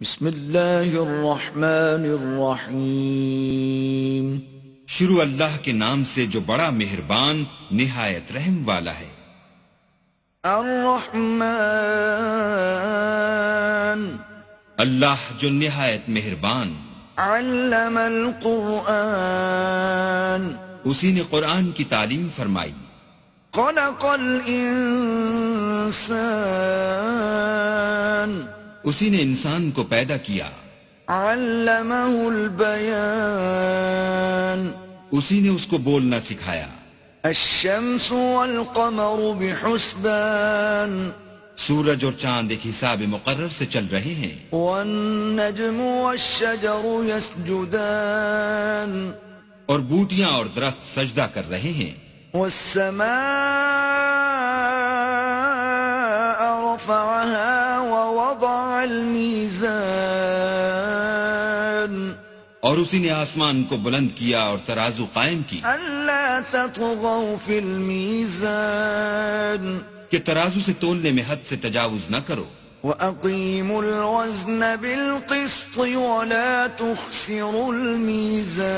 بسم اللہ الرحمن الرحیم۔ شروع اللہ کے نام سے جو بڑا مہربان نہایت رحم والا ہے۔ الرحمن، اللہ جو نہایت مہربان، علم القرآن، اسی نے قرآن کی تعلیم فرمائی۔ خلق الانسان، اسی نے انسان کو پیدا کیا۔ علمہ البیان، اسی نے اس کو بولنا سکھایا۔ الشمس والقمر بحسبان، سورج اور چاند ایک حساب مقرر سے چل رہے ہیں۔ والنجم والشجر يسجدان، اور بوٹیاں اور درخت سجدہ کر رہے ہیں۔ والسماء رفعها ووضع الميزان، اور اسی نے آسمان کو بلند کیا اور ترازو قائم کی ألا تطغوا في الميزان، کہ ترازو سے تولنے میں حد سے تجاوز نہ کرو۔ وأقيموا الوزن بالقسط ولا تخسروا الميزان،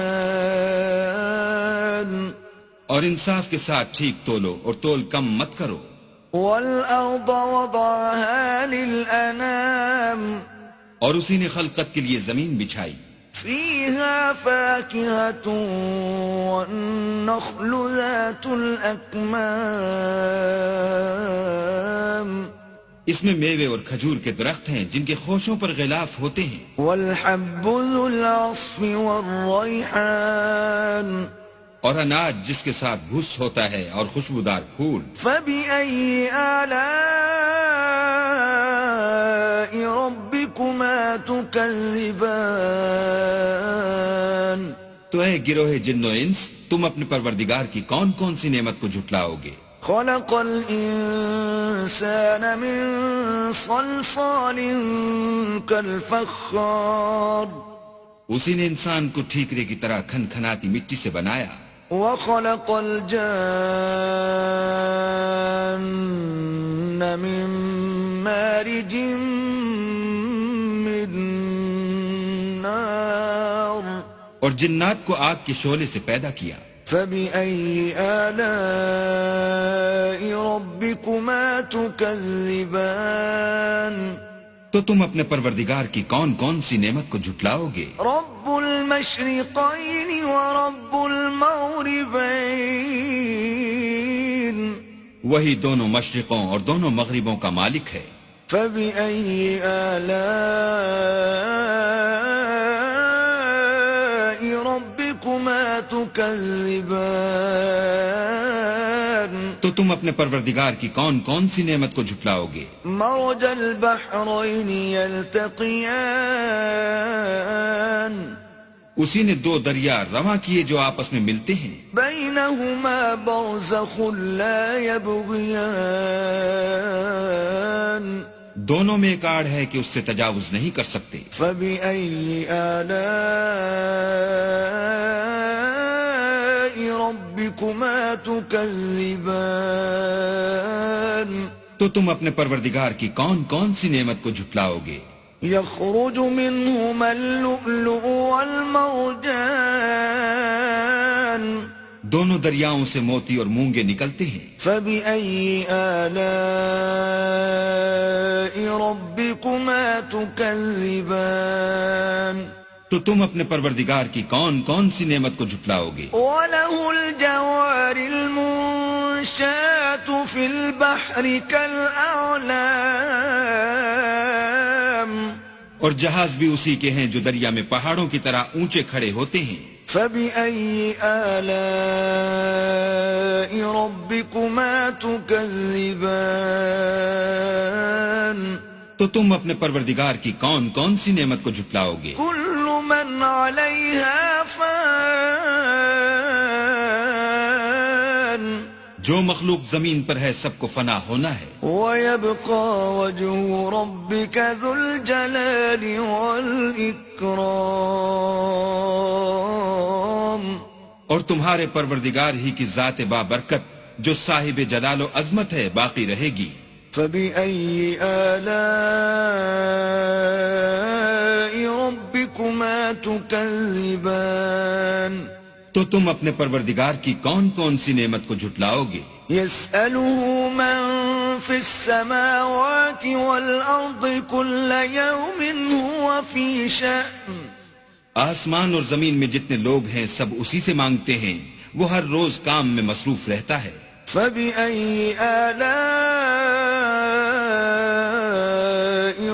اور انصاف کے ساتھ ٹھیک تولو اور تول کم مت کرو۔ والأرض وضعها للأنام، اور اسی نے خلقت کے لیے زمین بچھائی۔ فيها فاكهة والنخل ذات الأكمام، اس میں میوے اور کھجور کے درخت ہیں جن کے خوشوں پر غلاف ہوتے ہیں۔ والحب ذو العصف والريحان، اور اناج جس کے ساتھ بھوس ہوتا ہے اور خوشبودار پھول۔ فبأي آلاء ربكما تكذبان، تو اے گروہ جن و انس، تم اپنے پروردگار کی کون کون سی نعمت کو جھٹلاؤ گے؟ خلق الإنسان من صلصال كالفخار، اسی نے انسان کو ٹھیکرے کی طرح کھن کھناتی مٹی سے بنایا۔ وخلق الجان من مارج من نار، اور جنات کو آگ کے شعلے سے پیدا کیا۔ فبأي آلاء ربكما تكذبان، تو تم اپنے پروردگار کی کون کون سی نعمت کو جھٹلاؤ گے؟ رب المشرقين ورب المغربين، وہی دونوں مشرقوں اور دونوں مغربوں کا مالک ہے۔ فبأي آلاء ربكما تكذبان، تو تم اپنے پروردگار کی کون کون سی نعمت کو جھٹلاؤ گے؟ مرج البحرين يلتقيان، اسی نے دو دریا رواں کیے جو آپس میں ملتے ہیں۔ بينهما برزخ لا يبغيان، دونوں میں ایک آڑ ہے کہ اس سے تجاوز نہیں کر سکتے۔ فبأي آلاء ربكما تكذبان، تو تم اپنے پروردگار کی کون کون سی نعمت کو جھٹلاؤ گے؟ يخرج منهما اللؤلؤ والمرجان، دونوں دریاؤں سے موتی اور مونگے نکلتے ہیں۔ فبأي آلاء ربكما تكذبان، تو تم اپنے پروردگار کی کون کون سی نعمت کو جھٹلاؤ گے؟ وله الجوار المنشآت في البحر كالأعلام، اور جہاز بھی اسی کے ہیں جو دریا میں پہاڑوں کی طرح اونچے کھڑے ہوتے ہیں۔ فبأي آلاء ربكما تكذبان، تو تم اپنے پروردگار کی کون کون سی نعمت کو جھٹلاؤ گے؟ كل من عليها فان، جو مخلوق زمین پر ہے سب کو فنا ہونا ہے۔ ويبقى وجه ربك ذو الجلال والإكرام، اور تمہارے پروردگار ہی کی ذات بابرکت جو صاحب جلال و عظمت ہے باقی رہے گی۔ فبأي آلاء ربكما تكذبان تو تم اپنے پروردگار کی کون کون سی نعمت کو جھٹلاؤ گے؟ يسأله من في السماوات والأرض كل يوم هو في شأن آسمان اور زمین میں جتنے لوگ ہیں سب اسی سے مانگتے ہیں، وہ ہر روز کام میں مصروف رہتا ہے۔ فبأي آلاء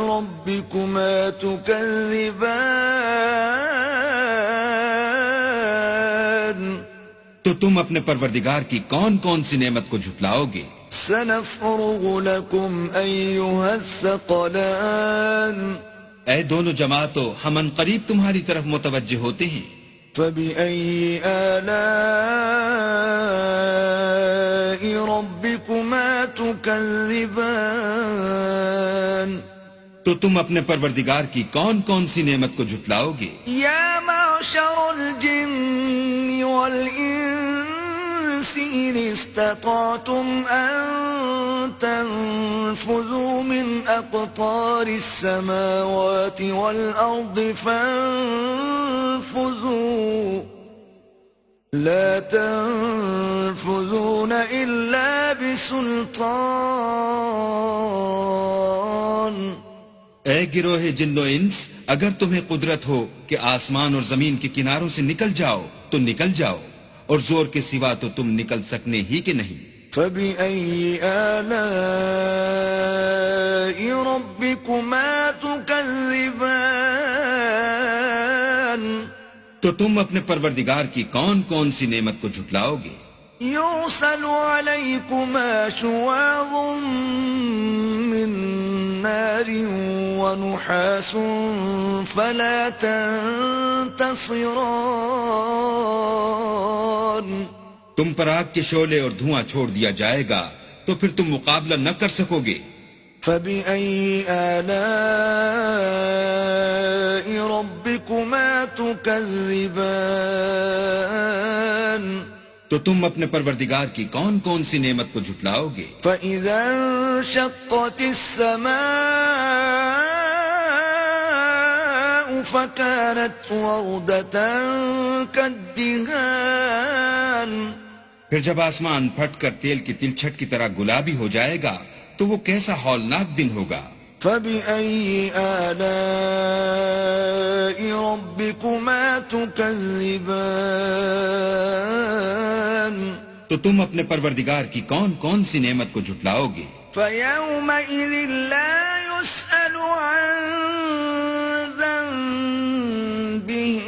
ربكما تكذبان تو تم اپنے پروردگار کی کون کون سی نعمت کو جھٹلاؤ گے؟ سنفرغ لكم أيها الثقلان اے دونوں جماعتوں، ہم عنقریب تمہاری طرف متوجہ ہوتے ہیں۔ فبأي آلاء ربكما تكذبان تو تم اپنے پروردگار کی کون کون سی نعمت کو جھٹلاؤ گے؟ يا معشر الجن والإنس إن استطعتم أن تنفذوا من أقطار السماوات والأرض فانفذوا لا تنفذون إلا بسلطان اے گروہ جن و انس، اگر تمہیں قدرت ہو کہ آسمان اور زمین کے کناروں سے نکل جاؤ تو نکل جاؤ، اور زور کے سوا تو تم نکل سکنے ہی کہ نہیں۔ فبأي آلاء ربكما تكذبان تو تم اپنے پروردگار کی کون کون سی نعمت کو جھٹلاؤ گے؟ يرسل عليكما شواظ من نار ونحاس فلا تنتصران تم پر آگ کے شعلے اور دھواں چھوڑ دیا جائے گا تو پھر تم مقابلہ نہ کر سکو گے۔ فبأي آلاء ربكما تكذبان تو تم اپنے پروردگار کی کون کون سی نعمت کو جھٹلاؤ گے؟ فإذا انشقت السماء فكانت وردة كالدهان پھر جب آسمان پھٹ کر تیل کی تلچھٹ کی طرح گلابی ہو جائے گا تو وہ کیسا ہولناک دن ہوگا۔ فبأي آلاء ربكما تكذبان تو تم اپنے پروردگار کی کون کون سی نعمت کو جھٹلاؤ گے؟ فيومئذ لا يسأل عن ذنبه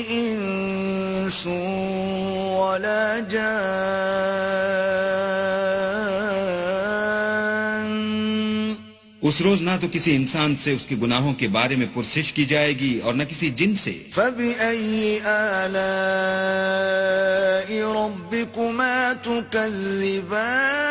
إنس ولا جان اس روز نہ تو کسی انسان سے اس کے گناہوں کے بارے میں پرسش کی جائے گی اور نہ کسی جن سے۔ فبأي آلاء ربكما تكذبان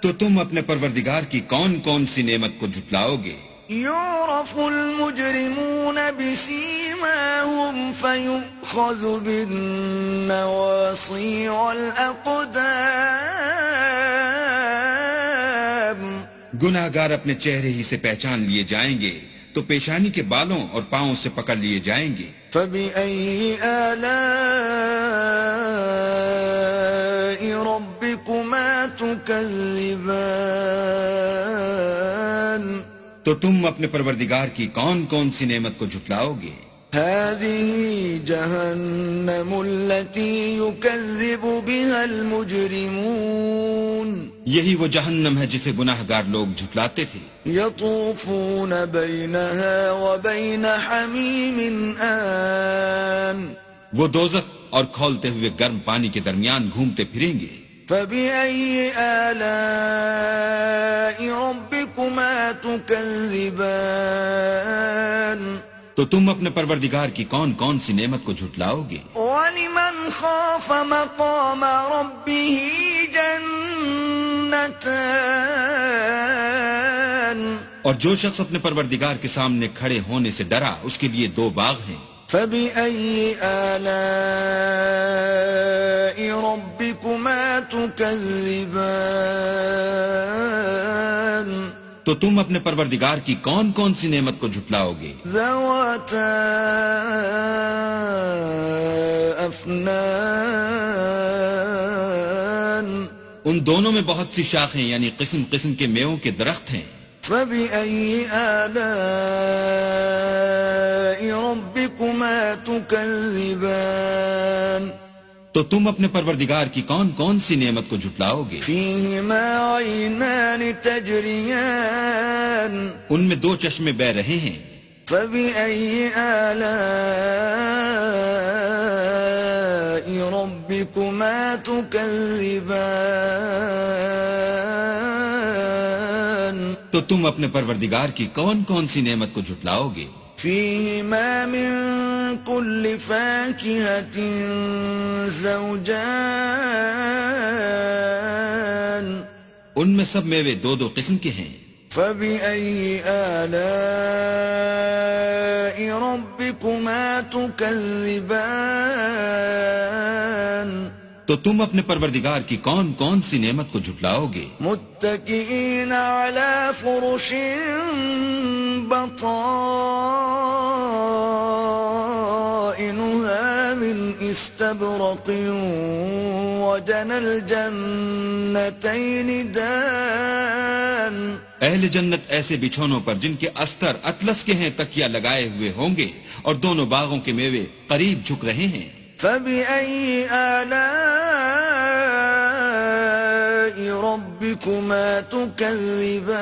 تو تم اپنے پروردگار کی کون کون سی نعمت کو جھٹلاؤ گے؟ يعرف المجرمون بسيماهم فيؤخذ بالنواصي والأقدام گناہ گار اپنے چہرے ہی سے پہچان لیے جائیں گے تو پیشانی کے بالوں اور پاؤں سے پکڑ لیے جائیں گے۔ فبأي آلاء ربكما تكذبان تو تم اپنے پروردگار کی کون کون سی نعمت کو جھٹلاؤ گے؟ هذه جهنم التي يكذب بها المجرمون یہی وہ جہنم ہے جسے گناہ گار لوگ جھٹلاتے تھے۔ يطوفون بينها وبين حميم آن وہ دوزخ اور کھولتے ہوئے گرم پانی کے درمیان گھومتے پھریں گے۔ فبأي آلاء ربكما تكذبان تو تم اپنے پروردگار کی کون کون سی نعمت کو جھٹلاؤ گے؟ ولمن خاف مقام ربه جنتان اور جو شخص اپنے پروردگار کے سامنے کھڑے ہونے سے ڈرا اس کے لیے 2 باغ ہیں۔ فبأي آلاء ربكما تكذبان تو تم اپنے پروردگار کی کون کون سی نعمت کو جھٹلاؤ گے؟ ذواتا افنان ان دونوں میں بہت سی شاخیں یعنی قسم قسم کے میووں کے درخت ہیں. فبأي آلاء ربكما تكذبان تو تم اپنے پروردگار کی کون کون سی نعمت کو جھٹلاؤ گے؟ فيهما عينان تجريان ان میں دو چشمے بہہ رہے ہیں. فبأي آلاء ربكما تكذبان تو تم اپنے پروردگار کی کون کون سی نعمت کو جھٹلاؤ گے؟ فيهما من كل فاكهة زوجان ان میں سب میوے دو دو قسم کے ہیں. فبأي آلاء ربكما تكذبان تو تم اپنے پروردگار کی کون کون سی نعمت کو جھٹلاؤ گے؟ متكئين على فرش بطائنها من استبرق وجنى الجنتين دان اہل جنت ایسے بچھونوں پر جن کے استر اطلس کے ہیں تکیہ لگائے ہوئے ہوں گے اور دونوں باغوں کے میوے قریب جھک رہے ہیں. فبأي آلاء ربكما تكذبان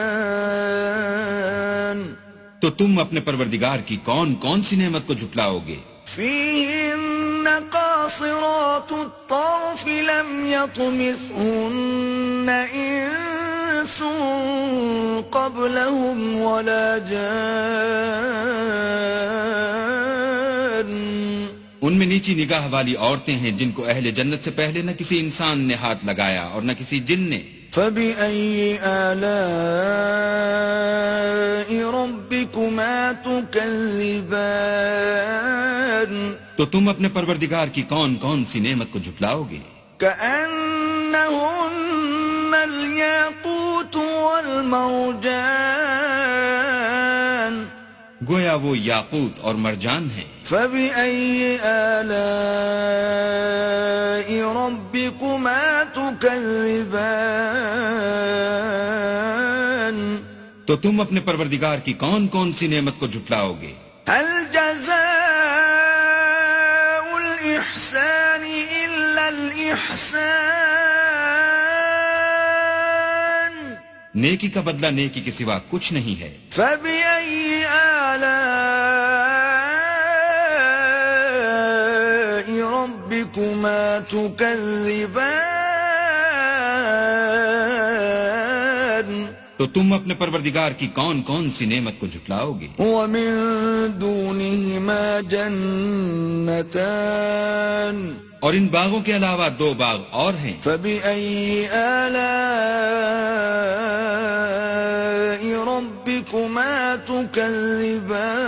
تو تم اپنے پروردگار کی کون کون سی نعمت کو جھٹلاؤ گے؟ فيهن قاصرات الطرف لم يطمثهن إنس قبلهم ولا جان ان میں نیچی نگاہ والی عورتیں ہیں جن کو اہل جنت سے پہلے نہ کسی انسان نے ہاتھ لگایا اور نہ کسی جن نے. فبأي آلاء ربكما تكذبان تو تم اپنے پروردگار کی کون کون سی نعمت کو جھٹلاؤ گے؟ كأنهن الياقوت والمرجان گویا وہ یاقوت اور مرجان ہیں. فبأي آلاء ربكما تكذبان تو تم اپنے پروردگار کی کون کون سی نعمت کو جھٹلاؤ گے؟ هل جزاء الإحسان إلا الإحسان نیکی کا بدلہ نیکی کے سوا کچھ نہیں ہے. فبأي آلاء ربكما تكذبان تو تم اپنے پروردگار کی کون کون سی نعمت کو جھٹلاؤ گے؟ ومن دونهما جنتان اور ان باغوں کے علاوہ دو باغ اور ہیں. فبأي آلاء ربكما تكذبان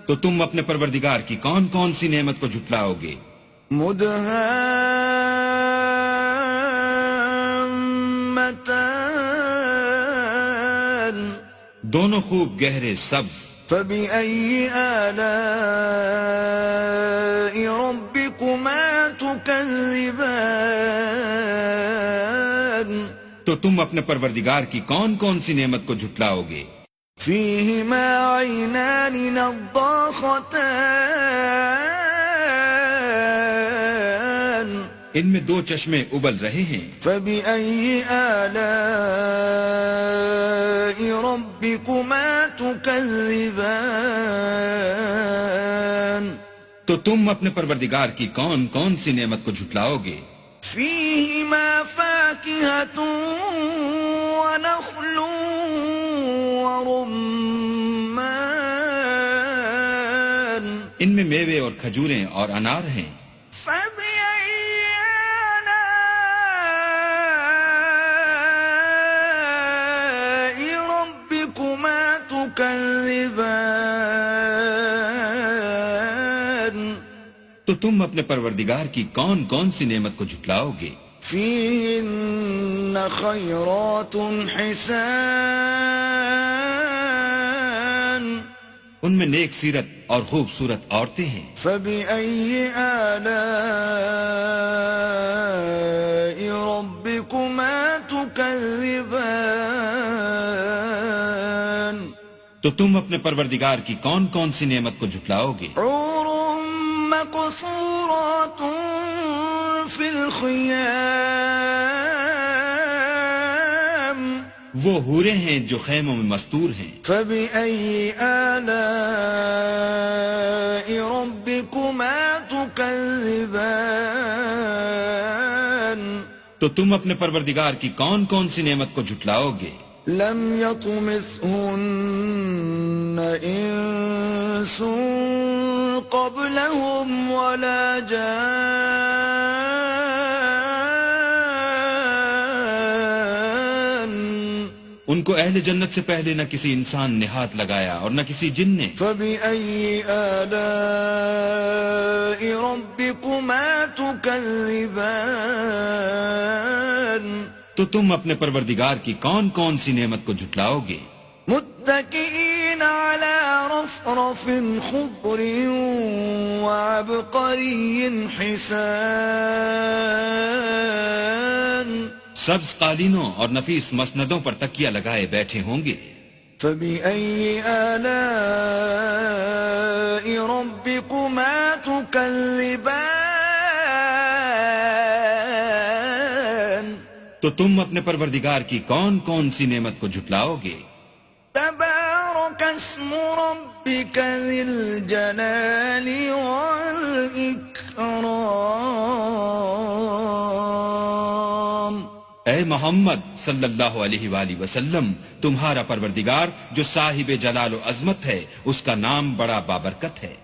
تو تم اپنے پروردگار کی کون کون سی نعمت کو جھٹلاؤ گے؟ مدهامتان دونوں خوب گہرے سبز. فبأي آلاء ربكما تكذبان تو تم اپنے پروردگار کی کون کون سی نعمت کو جھٹلاؤ گے؟ فيهما عينان نضاختان ان میں دو چشمے ابل رہے ہیں. فبأي آلاء ربكما تكذبان تو تم اپنے پروردگار کی کون کون سی نعمت کو جھٹلاؤ گے؟ فيهما فاكهة ونخل ورمان ان میں میوے اور کھجوریں اور انار ہیں. فبأي آلاء ربكما تكذبان تو تم اپنے پروردگار کی کون کون سی نعمت کو جھٹلاؤ گے؟ فيهن خيرات حسان ان میں نیک سیرت اور خوبصورت عورتیں ہیں. فبأي آلاء ربكما تكذبان تو تم اپنے پروردگار کی کون کون سی نعمت کو جھٹلاؤ گے؟ حور مقصورات في الخيام وہ حوریں ہیں جو خیموں میں مستور ہیں. فبأي آلاء ربكما تكذبان تو تم اپنے پروردگار کی کون کون سی نعمت کو جھٹلاؤ گے؟ لم يطمثهن انس قبلهم ولا جان ان کو اہل جنت سے پہلے نہ کسی انسان نے ہاتھ لگایا اور نہ کسی جن نے. فبأي آلاء ربكما تكذبان تو تم اپنے پروردگار کی کون کون سی نعمت کو جھٹلاؤ گے؟ متكئين على رفرف خضر وعبقري حسان سبز قالینوں اور نفیس مسندوں پر تکیہ لگائے بیٹھے ہوں گے. فبأي آلاء ربكما تكذبان تو تم اپنے پروردگار کی کون کون سی نعمت کو جھٹلاؤ گے؟ تبارك اسم ربك ذي الجلال والإكرام اے محمد صلی اللہ علیہ وآلہ وسلم، تمہارا پروردگار جو صاحب جلال و عظمت ہے، اس کا نام بڑا بابرکت ہے.